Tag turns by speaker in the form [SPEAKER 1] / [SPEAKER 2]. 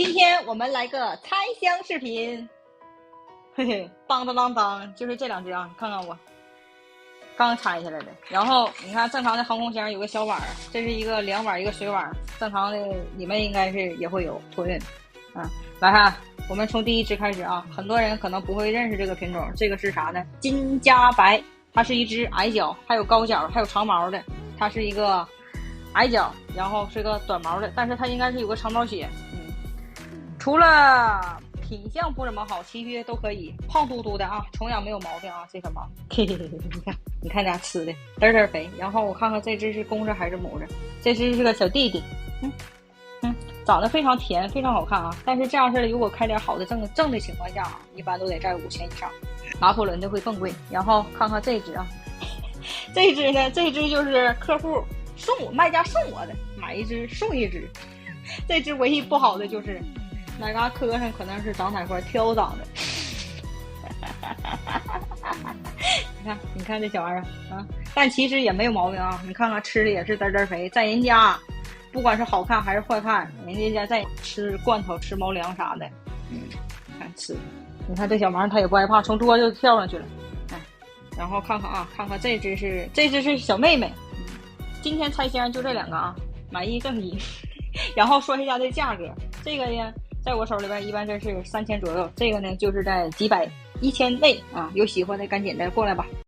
[SPEAKER 1] 今天我们来个拆箱视频，嘿嘿，当当当当，就是这两只啊，你看看我刚拆下来的。然后你看，正常的航空箱有个小碗，这是一个凉碗，一个水碗。正常的你们应该是也会有托运，啊，来看，我们从第一只开始啊。很多人可能不会认识这个品种，这个是啥呢？金加白，它是一只矮脚，还有高脚，还有长毛的。它是一个矮脚，然后是个短毛的，但是它应该是有个长毛血。除了品相不怎么好，其余都可以。胖嘟嘟的啊，重养没有毛病啊，这个毛，嘿嘿嘿嘿，你看家吃的嘚嘚肥。然后我看看这只是公的还是母的，这只是个小弟弟，长得非常甜，非常好看啊。但是这样式的，如果开点好的正的情况下啊，一般都得在5000以上，拿破仑的会更贵。然后看看这只啊，这只呢，这只就是客户送我，卖家送我的，买一只送一只。这只唯一不好的就是哪嘎磕上可能是长哪块挑长的。你看这小玩意儿啊，但其实也没有毛病啊。你看看吃的也是嘚嘚肥，在人家不管是好看还是坏看，人家在吃罐头、吃猫粮啥的，看吃。你看这小玩意儿它也不害怕，从桌就跳上去了。然后看看啊，看看这只是小妹妹。今天拆箱就这两个啊，买一赠一。然后说一下这价格，这个呢在我手里边一般这是3000左右，这个呢就是在几百1000内啊。有喜欢的赶紧的过来吧。